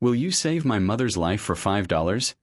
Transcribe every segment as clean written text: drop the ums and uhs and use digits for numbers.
Will you save my mother's life for $5?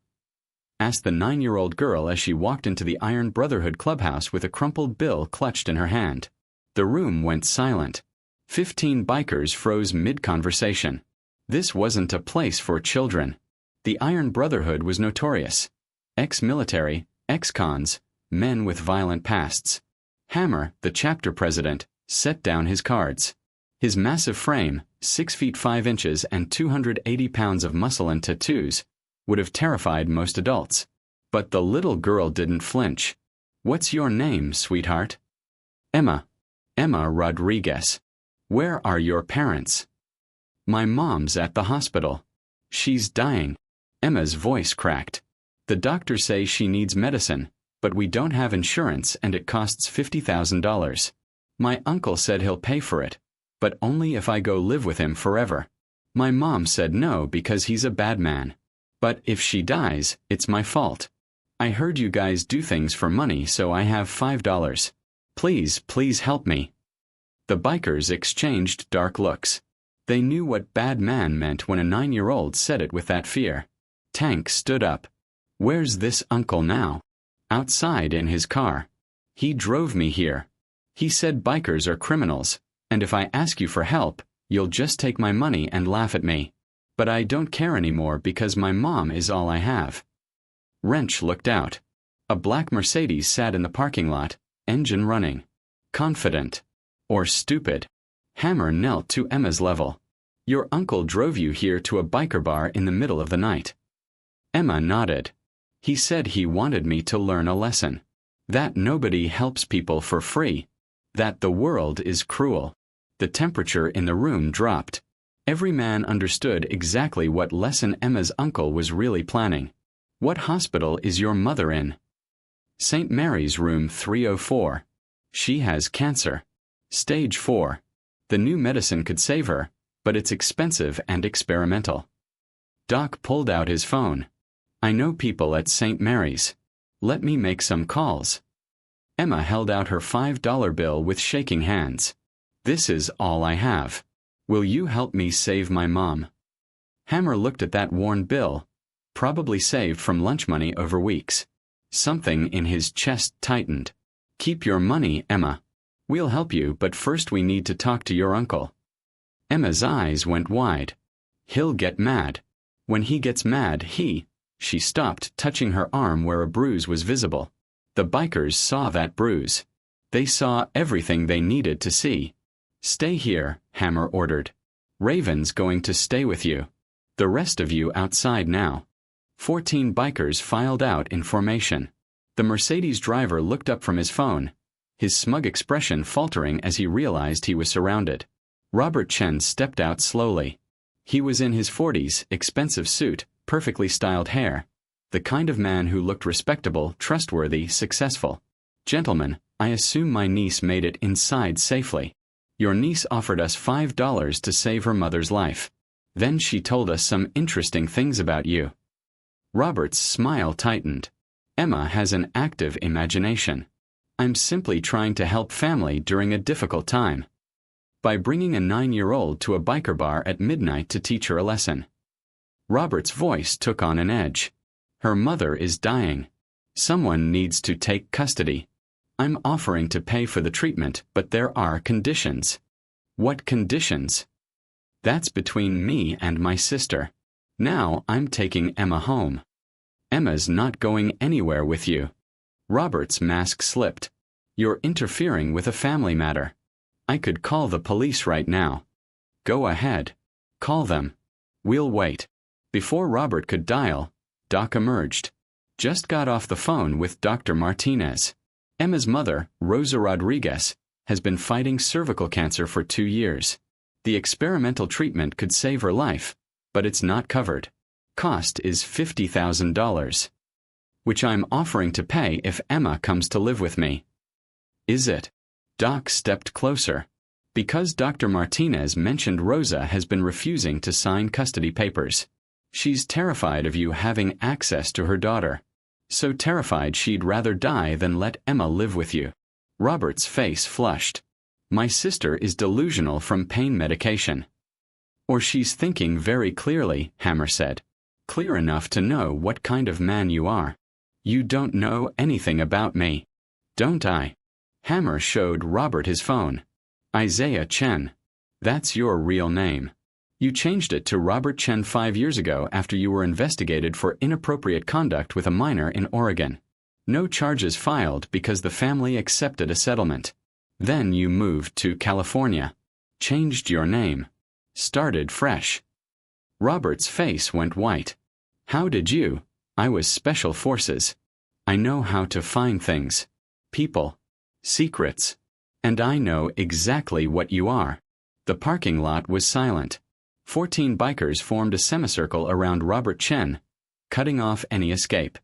Asked the 9-year-old girl as she walked into the Iron Brotherhood clubhouse with a crumpled bill clutched in her hand. The room went silent. 15 bikers froze mid-conversation. This wasn't a place for children. The Iron Brotherhood was notorious. Ex-military, ex-cons, men with violent pasts. Hammer, the chapter president, set down his cards. His massive frame, 6 feet 5 inches and 280 pounds of muscle and tattoos, would have terrified most adults. But the little girl didn't flinch. "What's your name, sweetheart?" "Emma. Emma Rodriguez." "Where are your parents?" "My mom's at the hospital. She's dying." Emma's voice cracked. "The doctors say she needs medicine, but we don't have insurance and it costs $50,000. My uncle said he'll pay for it, but only if I go live with him forever. My mom said no because he's a bad man. But if she dies, it's my fault. I heard you guys do things for money, so I have $5. Please, please help me." The bikers exchanged dark looks. They knew what bad man meant when a 9-year-old said it with that fear. Tank stood up. "Where's this uncle now?" "Outside in his car. He drove me here. He said bikers are criminals, and if I ask you for help, you'll just take my money and laugh at me. But I don't care anymore because my mom is all I have." Wrench looked out. A black Mercedes sat in the parking lot, engine running. Confident. Or stupid. Hammer knelt to Emma's level. "Your uncle drove you here to a biker bar in the middle of the night." Emma nodded. "He said he wanted me to learn a lesson. That nobody helps people for free. That the world is cruel." The temperature in the room dropped. Every man understood exactly what lesson Emma's uncle was really planning. "What hospital is your mother in?" "St. Mary's room 304. She has cancer. Stage 4. The new medicine could save her, but it's expensive and experimental." Doc pulled out his phone. "I know people at St. Mary's. Let me make some calls." Emma held out her $5 bill with shaking hands. "This is all I have. Will you help me save my mom?" Hammer looked at that worn bill, probably saved from lunch money over weeks. Something in his chest tightened. "Keep your money, Emma. We'll help you, but first we need to talk to your uncle." Emma's eyes went wide. "He'll get mad. When he gets mad, She stopped, touching her arm where a bruise was visible. The bikers saw that bruise. They saw everything they needed to see. "Stay here," Hammer ordered. "Raven's going to stay with you. The rest of you outside now." 14 bikers filed out in formation. The Mercedes driver looked up from his phone, his smug expression faltering as he realized he was surrounded. Robert Chen stepped out slowly. He was in his 40s, expensive suit, perfectly styled hair. The kind of man who looked respectable, trustworthy, successful. "Gentlemen, I assume my niece made it inside safely. Your niece offered us $5 to save her mother's life. Then she told us some interesting things about you." Robert's smile tightened. "Emma has an active imagination. I'm simply trying to help family during a difficult time. By bringing a 9-year-old to a biker bar at midnight to teach her a lesson." Robert's voice took on an edge. "Her mother is dying. Someone needs to take custody. I'm offering to pay for the treatment, but there are conditions." "What conditions?" "That's between me and my sister. Now I'm taking Emma home." "Emma's not going anywhere with you." Robert's mask slipped. "You're interfering with a family matter. I could call the police right now." "Go ahead. Call them. We'll wait." Before Robert could dial, Doc emerged. "Just got off the phone with Dr. Martinez. Emma's mother, Rosa Rodriguez, has been fighting cervical cancer for 2 years. The experimental treatment could save her life, but it's not covered. Cost is $50,000. Which I'm offering to pay if Emma comes to live with me." "Is it?" Doc stepped closer. "Because Dr. Martinez mentioned Rosa has been refusing to sign custody papers. She's terrified of you having access to her daughter. So terrified she'd rather die than let Emma live with you." Robert's face flushed. "My sister is delusional from pain medication." Or she's thinking very clearly, Hammer said. Clear enough to know what kind of man you are. You don't know anything about me. Don't I? Hammer showed Robert his phone. Isaiah Chen. That's your real name. You changed it to Robert Chen 5 years ago after you were investigated for inappropriate conduct with a minor in Oregon. No charges filed because the family accepted a settlement. Then you moved to California. Changed your name. Started fresh. Robert's face went white. How did you? I was Special Forces. I know how to find things. People. Secrets. And I know exactly what you are. The parking lot was silent. 14 bikers formed a semicircle around Robert Chen, cutting off any escape.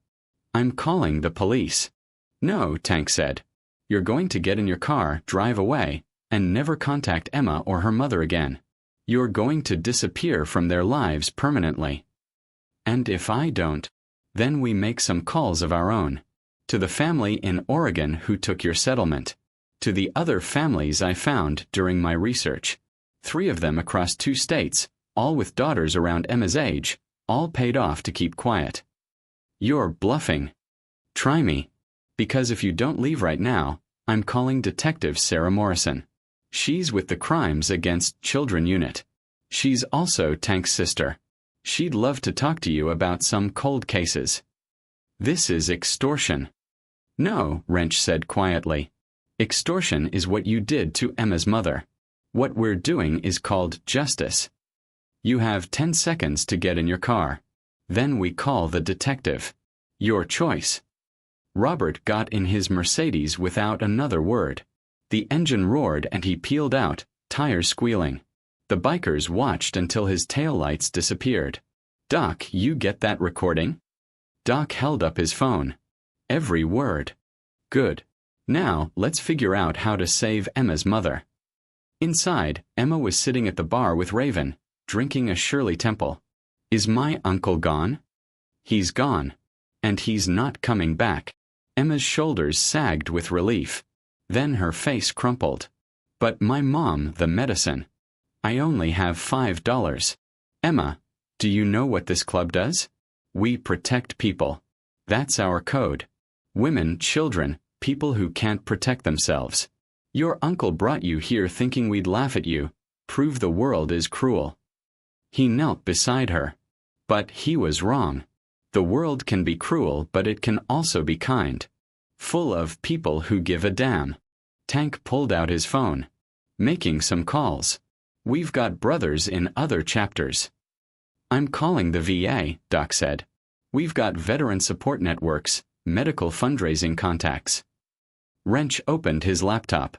I'm calling the police. No, Tank said. You're going to get in your car, drive away, and never contact Emma or her mother again. You're going to disappear from their lives permanently. And if I don't, then we make some calls of our own. To the family in Oregon who took your settlement. To the other families I found during my research. 3 of them across 2 states, all with daughters around Emma's age, all paid off to keep quiet. You're bluffing. Try me. Because if you don't leave right now, I'm calling Detective Sarah Morrison. She's with the Crimes Against Children Unit. She's also Tank's sister. She'd love to talk to you about some cold cases. This is extortion. No, Wrench said quietly. Extortion is what you did to Emma's mother. What we're doing is called justice. You have 10 seconds to get in your car. Then we call the detective. Your choice. Robert got in his Mercedes without another word. The engine roared and he peeled out, tires squealing. The bikers watched until his taillights disappeared. Doc, you get that recording? Doc held up his phone. Every word. Good. Now, let's figure out how to save Emma's mother. Inside, Emma was sitting at the bar with Raven, drinking a Shirley Temple. Is my uncle gone? He's gone. And he's not coming back. Emma's shoulders sagged with relief. Then her face crumpled. But my mom, the medicine. I only have $5. Emma, do you know what this club does? We protect people. That's our code. Women, children, people who can't protect themselves. Your uncle brought you here thinking we'd laugh at you, prove the world is cruel. He knelt beside her. But he was wrong. The world can be cruel, but it can also be kind. Full of people who give a damn. Tank pulled out his phone. Making some calls. We've got brothers in other chapters. I'm calling the VA, Doc said. We've got veteran support networks, medical fundraising contacts. Wrench opened his laptop.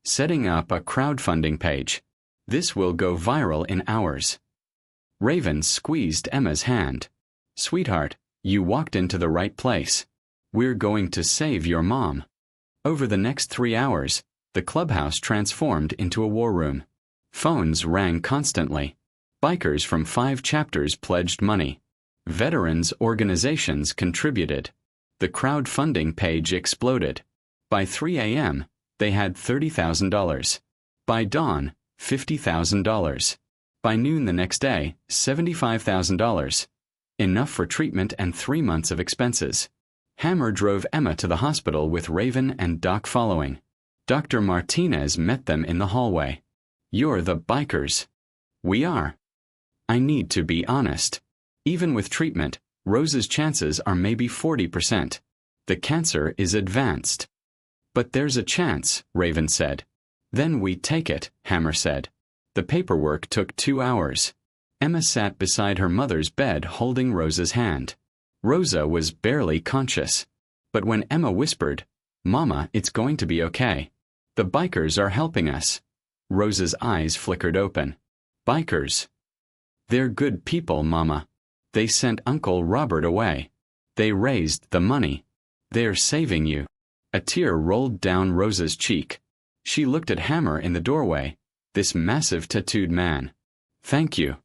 Setting up a crowdfunding page. This will go viral in hours. Raven squeezed Emma's hand. Sweetheart, you walked into the right place. We're going to save your mom. Over the next 3 hours, the clubhouse transformed into a war room. Phones rang constantly. Bikers from 5 chapters pledged money. Veterans organizations contributed. The crowdfunding page exploded. By 3 a.m., they had $30,000. By dawn, $50,000. By noon the next day, $75,000. Enough for treatment and 3 months of expenses. Hammer drove Emma to the hospital with Raven and Doc following. Dr. Martinez met them in the hallway. You're the bikers. We are. I need to be honest. Even with treatment, Rose's chances are maybe 40%. The cancer is advanced. But there's a chance, Raven said. Then we take it, Hammer said. The paperwork took 2 hours. Emma sat beside her mother's bed holding Rosa's hand. Rosa was barely conscious. But when Emma whispered, Mama, it's going to be okay. The bikers are helping us. Rosa's eyes flickered open. Bikers. They're good people, Mama. They sent Uncle Robert away. They raised the money. They're saving you. A tear rolled down Rosa's cheek. She looked at Hammer in the doorway, this massive tattooed man. Thank you.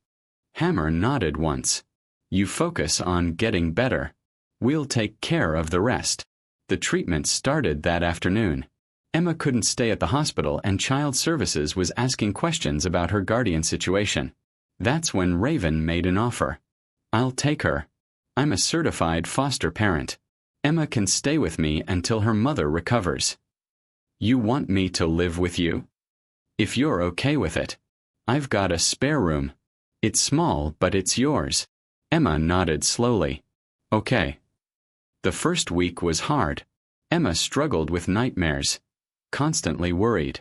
Hammer nodded once. You focus on getting better. We'll take care of the rest. The treatment started that afternoon. Emma couldn't stay at the hospital and Child Services was asking questions about her guardian situation. That's when Raven made an offer. I'll take her. I'm a certified foster parent. Emma can stay with me until her mother recovers. You want me to live with you? If you're okay with it. I've got a spare room. It's small, but it's yours. Emma nodded slowly. Okay. The first week was hard. Emma struggled with nightmares. Constantly worried.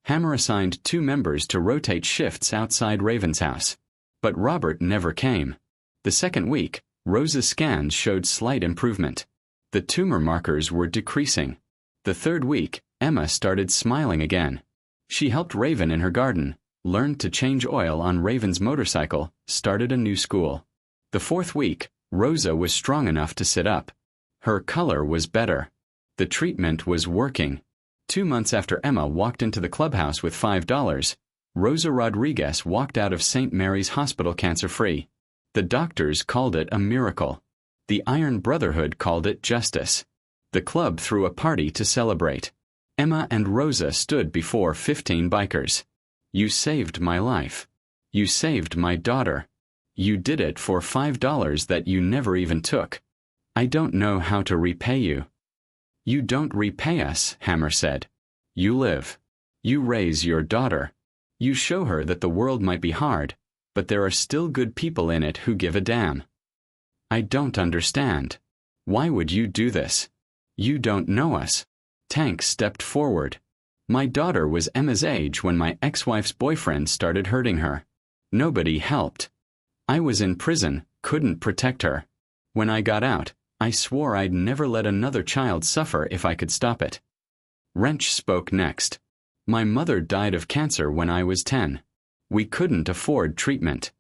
Hammer assigned 2 members to rotate shifts outside Raven's house. But Robert never came. The second week, Rosa's scans showed slight improvement. The tumor markers were decreasing. The third week, Emma started smiling again. She helped Raven in her garden, learned to change oil on Raven's motorcycle, started a new school. The fourth week, Rosa was strong enough to sit up. Her color was better. The treatment was working. 2 months after Emma walked into the clubhouse with $5, Rosa Rodriguez walked out of St. Mary's Hospital cancer-free. The doctors called it a miracle. The Iron Brotherhood called it justice. The club threw a party to celebrate. Emma and Rosa stood before 15 bikers. You saved my life. You saved my daughter. You did it for $5 that you never even took. I don't know how to repay you. You don't repay us, Hammer said. You live. You raise your daughter. You show her that the world might be hard, but there are still good people in it who give a damn. I don't understand. Why would you do this? You don't know us. Tank stepped forward. My daughter was Emma's age when my ex-wife's boyfriend started hurting her. Nobody helped. I was in prison, couldn't protect her. When I got out, I swore I'd never let another child suffer if I could stop it. Wrench spoke next. My mother died of cancer when I was 10. We couldn't afford treatment.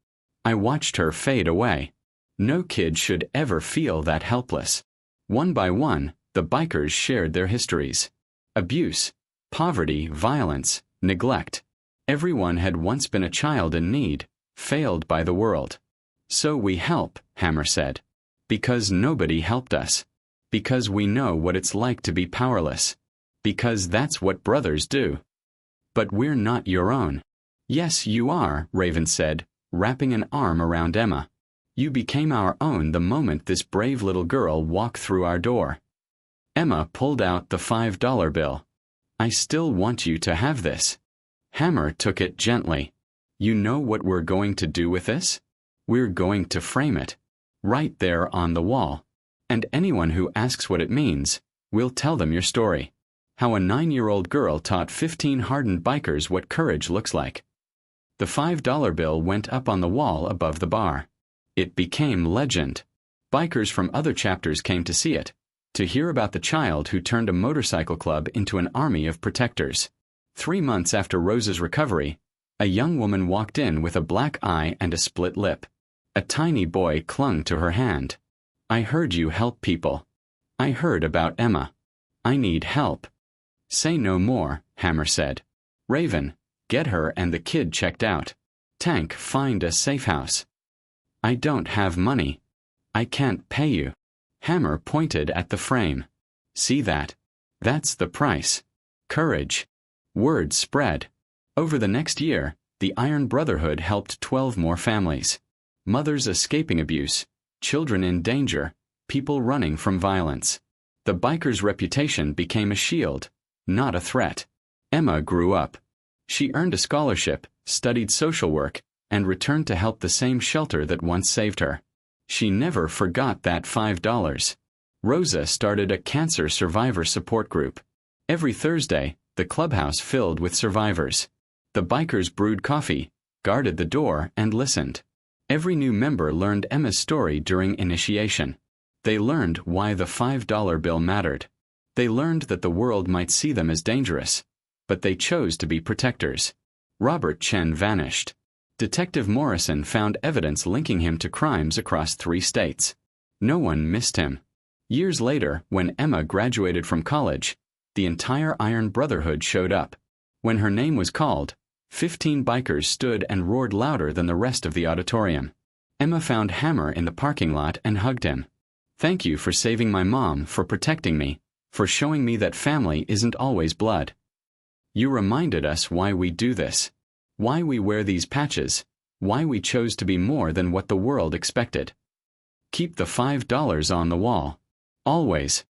I watched her fade away. No kid should ever feel that helpless. One by one, the bikers shared their histories. Abuse, poverty, violence, neglect. Everyone had once been a child in need, failed by the world. So we help, Hammer said. Because nobody helped us. Because we know what it's like to be powerless. Because that's what brothers do. But we're not your own. Yes, you are, Raven said, wrapping an arm around Emma. You became our own the moment this brave little girl walked through our door. Emma pulled out the $5 bill. I still want you to have this. Hammer took it gently. You know what we're going to do with this? We're going to frame it. Right there on the wall. And anyone who asks what it means, we'll tell them your story. How a 9-year-old girl taught 15 hardened bikers what courage looks like. The $5 bill went up on the wall above the bar. It became legend. Bikers from other chapters came to see it, to hear about the child who turned a motorcycle club into an army of protectors. 3 months after Rosa's recovery, a young woman walked in with a black eye and a split lip. A tiny boy clung to her hand. I heard you help people. I heard about Emma. I need help. Say no more, Hammer said. Raven, get her and the kid checked out. Tank, find a safe house. I don't have money. I can't pay you. Hammer pointed at the frame. See that? That's the price. Courage. Word spread. Over the next year, the Iron Brotherhood helped 12 more families. Mothers escaping abuse, children in danger, people running from violence. The biker's reputation became a shield, not a threat. Emma grew up. She earned a scholarship, studied social work, and returned to help the same shelter that once saved her. She never forgot that $5. Rosa started a cancer survivor support group. Every Thursday, the clubhouse filled with survivors. The bikers brewed coffee, guarded the door, and listened. Every new member learned Emma's story during initiation. They learned why the $5 bill mattered. They learned that the world might see them as dangerous, but they chose to be protectors. Robert Chen vanished. Detective Morrison found evidence linking him to crimes across 3 states. No one missed him. Years later, when Emma graduated from college, the entire Iron Brotherhood showed up. When her name was called, 15 bikers stood and roared louder than the rest of the auditorium. Emma found Hammer in the parking lot and hugged him. Thank you for saving my mom, for protecting me, for showing me that family isn't always blood. You reminded us why we do this. Why we wear these patches, Why we chose to be more than what the world expected. Keep the $5 on the wall. Always.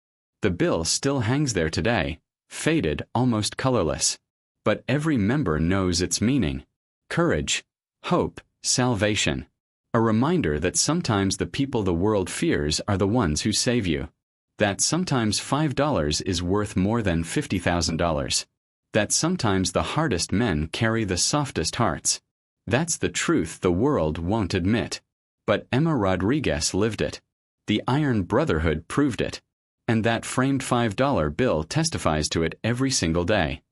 The bill still hangs there today, faded, almost colorless. But every member knows its meaning. Courage, hope, salvation. A reminder that sometimes the people the world fears are the ones who save you. That sometimes $5 is worth more than $50,000. That sometimes the hardest men carry the softest hearts. That's the truth the world won't admit. But Emma Rodriguez lived it. The Iron Brotherhood proved it. And that framed $5 bill testifies to it every single day.